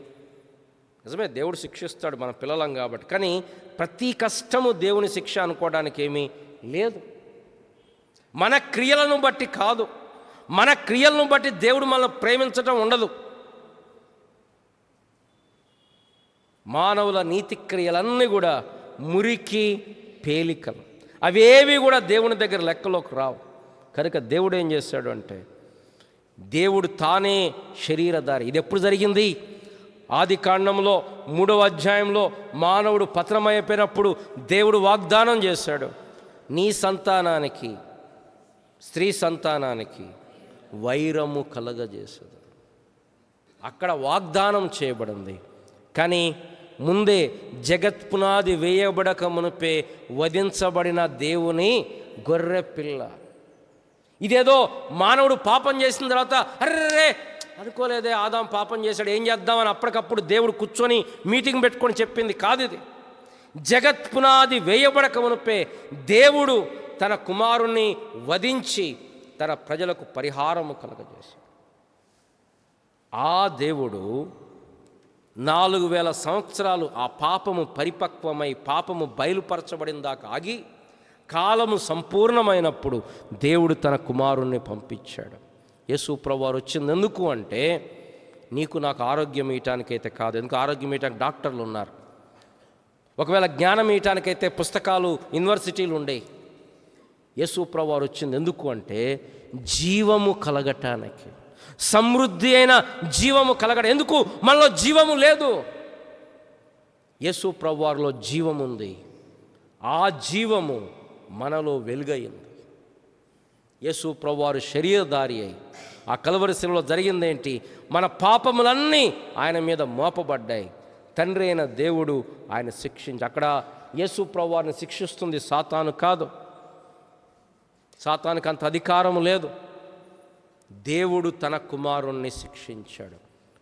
నిజమే, దేవుడు శిక్షిస్తాడు మన పిల్లలం కాబట్టి. కానీ ప్రతి కష్టము దేవుని శిక్ష అనుకోవడానికి ఏమీ లేదు. మన క్రియలను బట్టి కాదు, మన క్రియలను బట్టి దేవుడు మనల్ని ప్రేమించటం ఉండదు. మానవుల నీతి క్రియలన్నీ కూడా మురికి పేలికలు, అవేవి కూడా దేవుని దగ్గర లెక్కలోకి రావు. కనుక దేవుడు ఏం చేశాడు అంటే, దేవుడు తానే శరీరధారి. ఇది ఎప్పుడు జరిగింది? ఆది కాండంలో 3వ అధ్యాయంలో మానవుడు పతనమైపోయినప్పుడు దేవుడు వాగ్దానం చేశాడు, నీ సంతానానికి స్త్రీ సంతానానికి వైరము కలగజేసేది. అక్కడ వాగ్దానం చేయబడింది. కానీ ముందే జగత్ పునాది వేయబడక మునిపే వధించబడిన దేవుని గొర్రె పిల్ల. ఇదేదో మానవుడు పాపం చేసిన తర్వాత అర్రే అనుకోలేదే, ఆదాం పాపం చేశాడు, ఏం చేద్దామని అప్పటికప్పుడు దేవుడు కూర్చొని మీటింగ్ పెట్టుకొని చెప్పింది కాదు. ఇది జగత్ పునాది వేయబడక మునిపే దేవుడు తన కుమారుణ్ణి వధించి తన ప్రజలకు పరిహారము కలగజేశాడు. ఆ దేవుడు 4000 సంవత్సరాలు ఆ పాపము పరిపక్వమై పాపము బయలుపరచబడిన దాకా ఆగి కాలము సంపూర్ణమైనప్పుడు దేవుడు తన కుమారుణ్ణి పంపించాడు. యేసు ప్రభువారు వచ్చింది ఎందుకు అంటే, నీకు నాకు ఆరోగ్యం ఇవ్వటానికైతే కాదు. ఎందుకు ఆరోగ్యం ఇవ్వటానికి డాక్టర్లు ఉన్నారు. ఒకవేళ జ్ఞానం ఇవ్వటానికైతే పుస్తకాలు యూనివర్సిటీలు ఉండేవి. యేసు ప్రభువారు వచ్చింది ఎందుకు అంటే, జీవము కలగటానికి, సమృద్ధి అయిన జీవము కలగడం. ఎందుకు? మనలో జీవము లేదు, యేసు ప్రభువారిలో జీవము ఉంది. ఆ జీవము మనలో వెలుగయింది. యేసు ప్రభువారు శరీరధారి అయి ఆ కలువరి శిలువలో జరిగిందేంటి? మన పాపములన్నీ ఆయన మీద మోపబడ్డాయి. తండ్రి అయిన దేవుడు ఆయన శిక్షించి, అక్కడ యేసు ప్రభువారిని శిక్షిస్తుంది సాతాను కాదు. సాతానుకి అంత అధికారం లేదు. దేవుడు తన కుమారుణ్ణి శిక్షించాడు.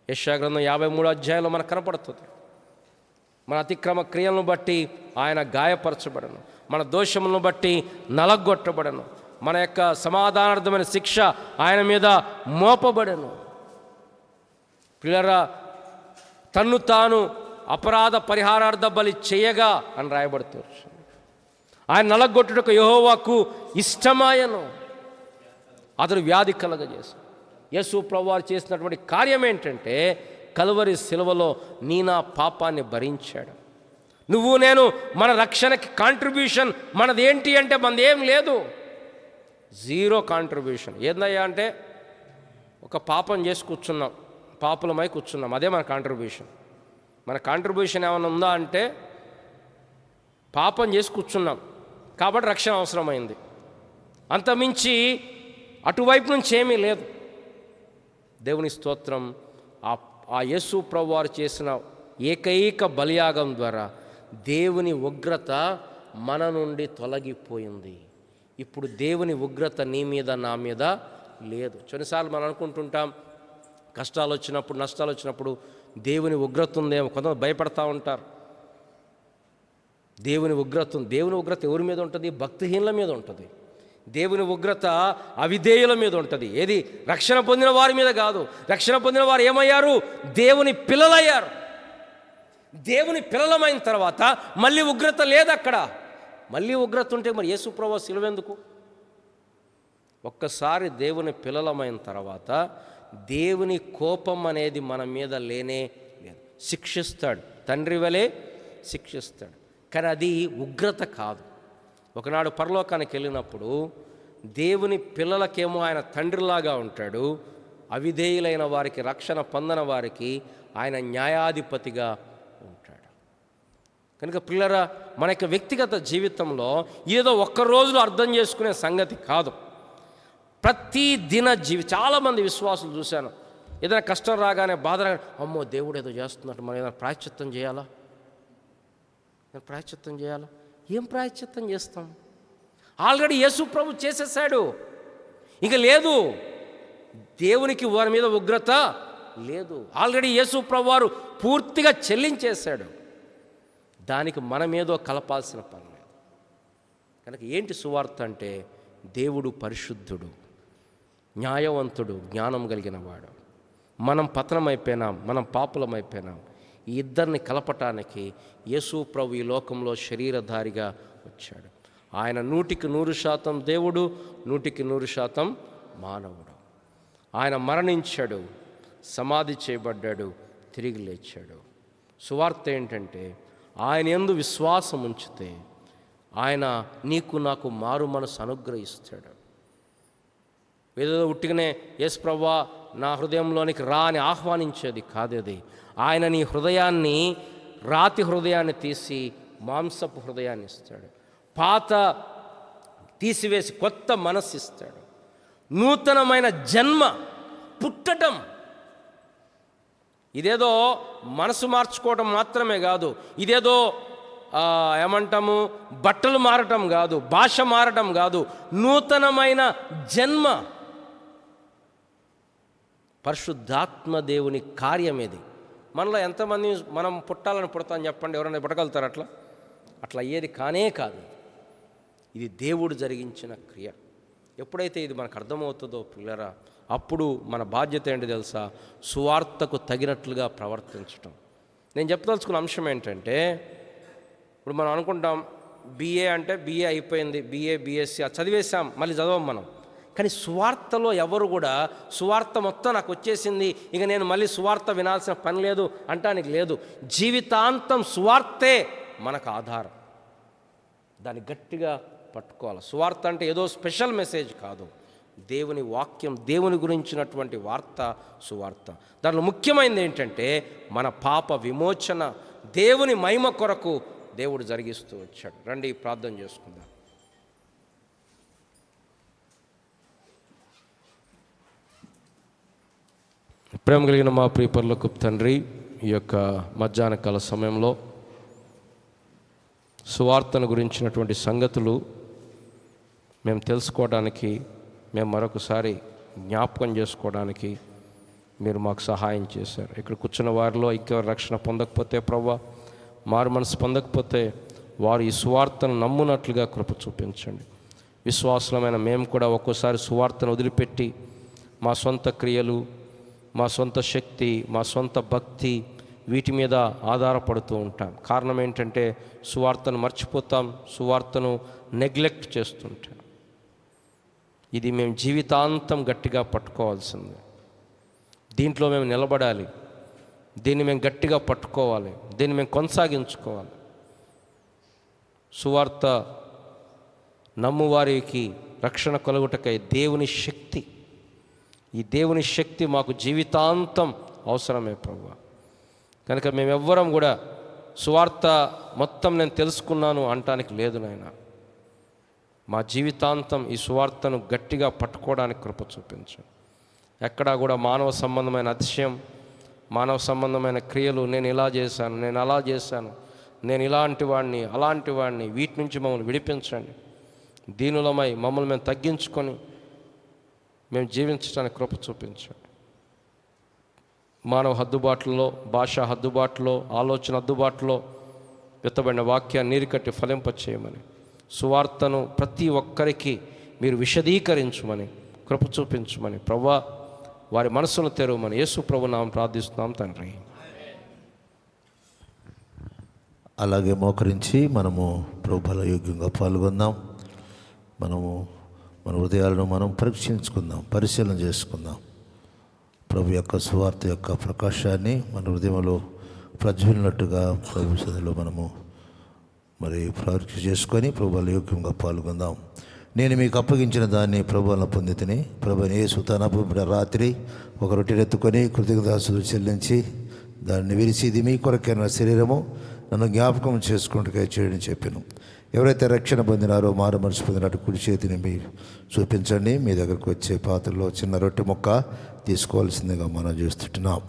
యెషయా గ్రంథం 53వ అధ్యాయంలో మనకు కనపడుతుంది. మన అతిక్రమ క్రియలను బట్టి ఆయన గాయపరచబడను, మన దోషములను బట్టి నలగొట్టబడను, మన యొక్క సమాధానార్థమైన శిక్ష ఆయన మీద మోపబడను. పిల్లరా, తన్ను తాను అపరాధ పరిహారార్థ బలి చేయగా అని రాయబడుతుంది. ఆయన నలగొట్టుటకు యెహోవాకు ఇష్టమాయను, అతడు వ్యాధి కలగజేశాడు. యేసు ప్రభువారు చేసినటువంటి కార్యం ఏంటంటే, కలువరి శిలువలో నీ నా పాపాన్ని భరించాడు. నువ్వు నేను మన రక్షణకి కాంట్రిబ్యూషన్ మనది ఏంటి అంటే, మనది ఏం లేదు, జీరో కాంట్రిబ్యూషన్. ఏందయ్యా అంటే, ఒక పాపం చేసి కూర్చున్నాం, పాపులమై కూర్చున్నాం, అదే మన కాంట్రిబ్యూషన్. మన కాంట్రిబ్యూషన్ ఏమైనా ఉందా అంటే, పాపం చేసి కూర్చున్నాం, కాబట్టి రక్షణ అవసరమైంది. అంతమించి అటువైపు నుంచి ఏమీ లేదు. దేవుని స్తోత్రం. ఆ యేసు ప్రభువారు చేసిన ఏకైక బలియాగం ద్వారా దేవుని ఉగ్రత మన నుండి తొలగిపోయింది. ఇప్పుడు దేవుని ఉగ్రత నీ మీద నా మీద లేదు. కొన్నిసార్లు మనం అనుకుంటుంటాం, కష్టాలు వచ్చినప్పుడు, నష్టాలు వచ్చినప్పుడు దేవుని ఉగ్రత ఉందేమో. కొంతమంది భయపడతా ఉంటారు. దేవుని ఉగ్రత ఉంది. దేవుని ఉగ్రత ఎవరి మీద ఉంటుంది? భక్తిహీనుల మీద ఉంటుంది. దేవుని ఉగ్రత అవిధేయుల మీద ఉంటుంది. ఏది? రక్షణ పొందిన వారి మీద కాదు. రక్షణ పొందిన వారు ఏమయ్యారు? దేవుని పిల్లలయ్యారు. దేవుని పిల్లలమైన తర్వాత మళ్ళీ ఉగ్రత లేదు అక్కడ. మళ్ళీ ఉగ్రత ఉంటే మరి యేసు ప్రభువు సిలువెందుకు? ఒక్కసారి దేవుని పిల్లలమైన తర్వాత దేవుని కోపం అనేది మన మీద లేనే లేదు. శిక్షిస్తాడు, తండ్రి వలె శిక్షిస్తాడు. కానీ అది ఉగ్రత కాదు. ఒకనాడు పరలోకానికి వెళ్ళినప్పుడు దేవుని పిల్లలకేమో ఆయన తండ్రిలాగా ఉంటాడు, అవిధేయులైన వారికి, రక్షణ పొందని వారికి ఆయన న్యాయాధిపతిగా ఉంటాడు. కనుక పిల్లరా, మన యొక్క వ్యక్తిగత జీవితంలో ఏదో ఒక్క రోజులో అర్థం చేసుకునే సంగతి కాదు. ప్రతి దిన చాలామంది విశ్వాసులు చూశాను, ఏదైనా కష్టం రాగానే, బాధ రాగానే, అమ్మో దేవుడు ఏదో చేస్తున్నట్టు, మనం ఏదైనా ప్రాయశ్చిత్తం చేయాలా? ప్రాయశ్చిత్తం చేయాలా? ఏం ప్రాయశ్చిత్తం చేస్తాం? ఆల్రెడీ యేసు ప్రభు చేసేసాడు. ఇక లేదు, దేవునికి వారి మీద ఉగ్రత లేదు. ఆల్రెడీ యేసు ప్రభు వారు పూర్తిగా చెల్లించేశాడు. దానికి మనమేదో కలపాల్సిన పని లేదు. కనుక ఏంటి సువార్త అంటే, దేవుడు పరిశుద్ధుడు, న్యాయవంతుడు, జ్ఞానం కలిగిన వాడు. మనం పతనమైపోయినాం, మనం పాపులమైపోయినాం. ఈ ఇద్దరిని కలపటానికి యేసు ప్రభు ఈ లోకంలో శరీరధారిగా వచ్చాడు. ఆయన 100% దేవుడు, 100% మానవుడు. ఆయన మరణించాడు, సమాధి చేయబడ్డాడు, తిరిగి లేచాడు. సువార్త ఏంటంటే, ఆయన యందు విశ్వాసం ఉంచితే ఆయన నీకు నాకు మారు మనసు అనుగ్రహిస్తాడు. ఏదో ఉట్టిగానే యేసు ప్రభువా నా హృదయంలోనికి రా అని ఆహ్వానించేది కాదది. ఆయన నీ హృదయాన్ని, రాతి హృదయాన్ని తీసి మాంసపు హృదయాన్ని ఇస్తాడు. పాత తీసివేసి కొత్త మనస్సు ఇస్తాడు. నూతనమైన జన్మ, పుట్టడం. ఇదేదో మనసు మార్చుకోవటం మాత్రమే కాదు, ఇదేదో ఏమంటాము బట్టలు మారటం కాదు, భాష మారటం కాదు, నూతనమైన జన్మ. పరిశుద్ధాత్మ దేవుని కార్యం ఇది. మనలో ఎంతమంది మనం పుట్టాలని పుడతామని చెప్పండి, ఎవరైనా పుట్టగలుగుతారు? అట్లా అయ్యేది కానే కాదు. ఇది దేవుడు జరిగించిన క్రియ. ఎప్పుడైతే ఇది మనకు అర్థమవుతుందో పిల్లరా, అప్పుడు మన బాధ్యత ఏంటి తెలుసా? సువార్తకు తగినట్లుగా ప్రవర్తించటం. నేను చెప్పదలుచుకున్న అంశం ఏంటంటే, ఇప్పుడు మనం అనుకుంటాం BA అంటే BA అయిపోయింది, BA BSc చదివేశాం, మళ్ళీ చదవం మనం. కానీ సువార్తలో ఎవరు కూడా సువార్త మొత్తం నాకు వచ్చేసింది, ఇక నేను మళ్ళీ సువార్త వినాల్సిన పని లేదు అంటానికి లేదు. జీవితాంతం సువార్తే మనకు ఆధారం. దాన్ని గట్టిగా పట్టుకోవాలి. సువార్త అంటే ఏదో స్పెషల్ మెసేజ్ కాదు, దేవుని వాక్యం, దేవుని గురించినటువంటి వార్త సువార్త. దానిలో ముఖ్యమైనది ఏంటంటే మన పాప విమోచన, దేవుని మహిమ కొరకు దేవుడు జరిగిస్తూ వచ్చాడు. రండి ప్రార్థన చేసుకుందాం. ప్రేమ కలిగిన మా ప్రియ పరలోకపు తండ్రి, ఈ యొక్క మధ్యాహ్న కాల సమయంలో సువార్తను గురించినటువంటి సంగతులు మేము తెలుసుకోవడానికి, మేము మరొకసారి జ్ఞాపకం చేసుకోవడానికి మీరు మాకు సహాయం చేశారు. ఇక్కడ కూర్చున్న వారిలో ఇంకెవరు రక్షణ పొందకపోతే, ప్రభువా మారు మనసు పొందకపోతే, వారు ఈ సువార్తను నమ్మునట్లుగా కృప చూపించండి. విశ్వాసులమైన మేము కూడా ఒక్కోసారి సువార్తను వదిలిపెట్టి మా సొంత క్రియలు, మా సొంత శక్తి, మా సొంత భక్తి, వీటి మీద ఆధారపడుతూ ఉంటాం. కారణం ఏంటంటే సువార్తను మర్చిపోతాం, సువార్తను నెగ్లెక్ట్ చేస్తుంటాం. ఇది మేము జీవితాంతం గట్టిగా పట్టుకోవాల్సింది. దీంట్లో మేము నిలబడాలి, దీన్ని మేము గట్టిగా పట్టుకోవాలి, దీన్ని మేము కొనసాగించుకోవాలి. సువార్త నమ్మువారికి రక్షణ కలుగుటకై దేవుని శక్తి, ఈ దేవుని శక్తి మాకు జీవితాంతం అవసరమే ప్రభువా. కనుక మేమెవ్వరం కూడా సువార్త మొత్తం నేను తెలుసుకున్నాను అంటానికి లేదు నాయన. మా జీవితాంతం ఈ సువార్తను గట్టిగా పట్టుకోవడానికి కృప చూపించండి. ఎక్కడా కూడా మానవ సంబంధమైన అతిశయం, మానవ సంబంధమైన క్రియలు, నేను ఇలా చేశాను, నేను అలా చేశాను, నేను ఇలాంటి వాడిని, అలాంటి వాడిని, వీటి నుంచి మమ్మల్ని విడిపించండి. దీనులమై మమ్మల్ని మేము తగ్గించుకొని మేము జీవించడానికి కృప చూపించండి. మానవ హద్దుబాట్లలో, భాష హద్దుబాటులో, ఆలోచన హద్దుబాటులో విత్తబడిన వాక్యాన్ని నీరుకట్టి ఫలింపచేయమని, సువార్తను ప్రతి ఒక్కరికి మీరు విశదీకరించమని, కృప చూపించమని, ప్రభువా వారి మనసును తెరవమని యేసు ప్రభు నామమున ప్రార్థిస్తున్నాం తండ్రి. అలాగే మోకరించి మనము ప్రభు బలయోగ్యంగా పాల్గొందాం. మనము మన హృదయాలను మనం పరీక్షించుకుందాం, పరిశీలన చేసుకుందాం. ప్రభు యొక్క సువార్త యొక్క ప్రకాశాన్ని మన హృదయంలో ప్రజ్వలినట్టుగా ప్రభు సన్నిధిలో మనము పరీక్ష చేసుకొని ప్రభు బలయోగ్యంగా పాల్గొందాం. నేను మీకు అప్పగించిన దాన్ని ప్రభువులను పొందితిని. ప్రభువైన యేసు తన రాత్రి ఒక రొట్టెనెత్తుకొని కృతజ్ఞతాస్తుతులు చెల్లించి దాన్ని విరిచి, ఇది మీ కొరకైన శరీరము, నన్ను జ్ఞాపకం చేసుకుంటూ చేయని చెప్పాను. ఎవరైతే రక్షణ పొందినారో, మారు మనసు పొందినట్టు కుడి చేతిని మీరు చూపించండి. మీ దగ్గరకు వచ్చే పాత్రలో చిన్న రొట్టె ముక్క తీసుకోవాల్సిందిగా మనం చూస్తుంటున్నాం.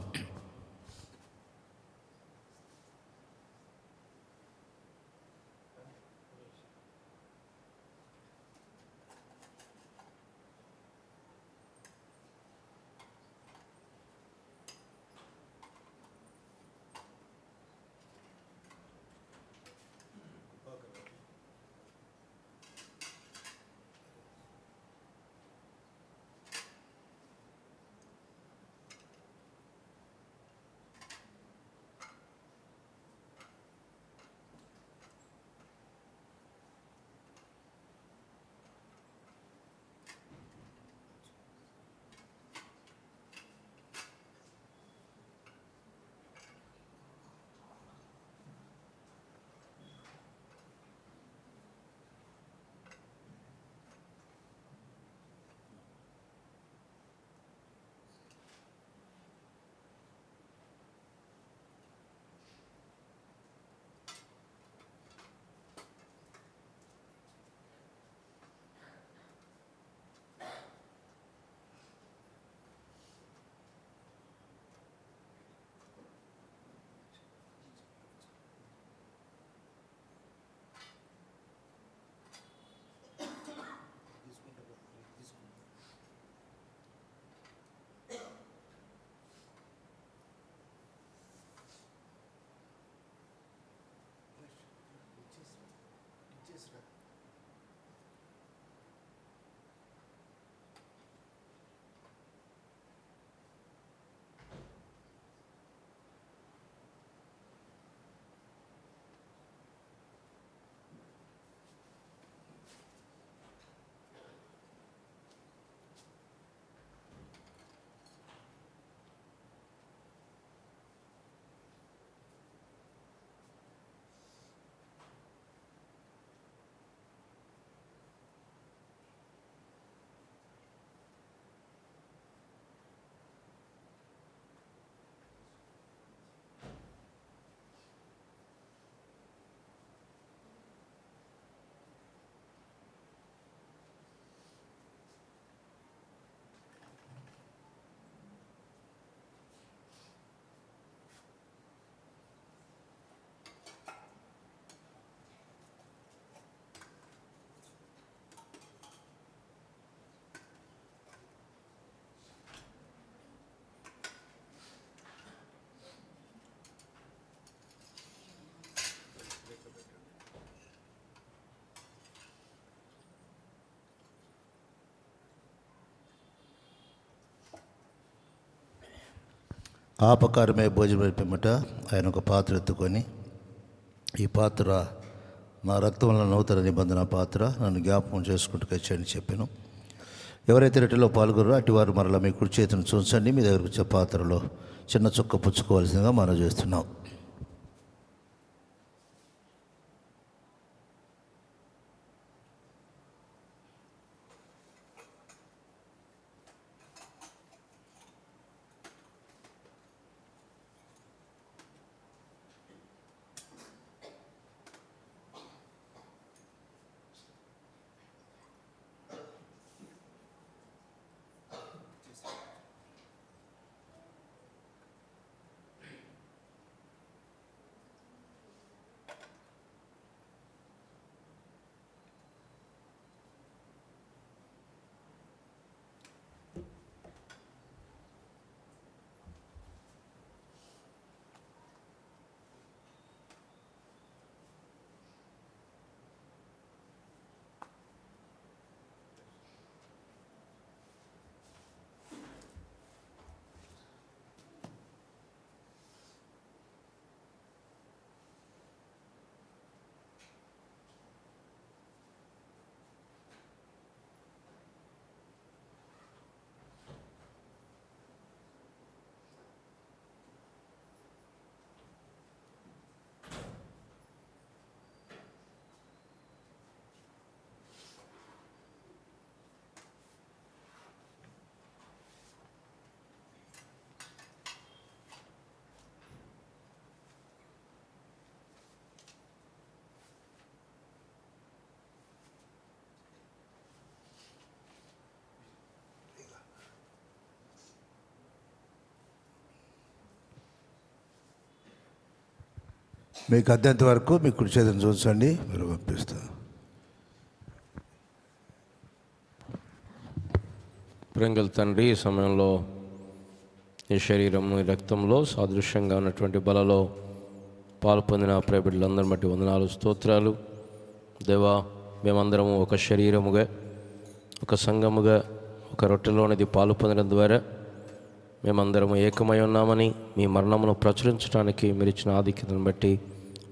ఆ ప్రకారమే భోజనం పిమ్మట ఆయన ఒక పాత్ర ఎత్తుకొని, ఈ పాత్ర నా రక్తం వలన నూతన నిబంధన పాత్ర, నన్ను జ్ఞాపకం చేసుకుంటూ వచ్చాయని చెప్పాను. ఎవరైతే రెట్టిలో పాల్గొన్నారో అటు వారు మరలా మీ కుడి చేతిని చూంచండి. మీ దగ్గరకు వచ్చే పాత్రలో చిన్న చుక్క పుచ్చుకోవాల్సిందిగా మనం చేస్తున్నాం. మీకు అద్దెంత వరకు మీ కుడి చేతిని చూసండి, మీరు పంపిస్తారు. ప్రింగల్ తండ్రి, ఈ సమయంలో ఈ శరీరము ఈ రక్తంలో సాదృశ్యంగా ఉన్నటువంటి బలలో పాలు పొందిన ప్రియబిడ్డలందరిని బట్టి వందనాలు, స్తోత్రాలు. దేవా, మేమందరము ఒక శరీరముగా, ఒక సంఘముగా, ఒక రొట్టెలోనిది పాలు పొందడం ద్వారా మేమందరము ఏకమై ఉన్నామని, మీ మరణమును ప్రచురించడానికి మీరు ఇచ్చిన ఆధిక్యతను బట్టి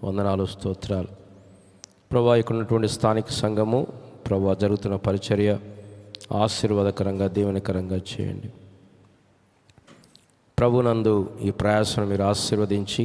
వందనాలు, స్తోత్రాలు. ప్రభా, ఇక్కడ ఉన్నటువంటి స్థానిక సంఘము, ప్రభా, జరుగుతున్న పరిచర్య ఆశీర్వాదకరంగా, దీవెనకరంగా చేయండి. ప్రభునందు ఈ ప్రయాసను మీరు ఆశీర్వదించి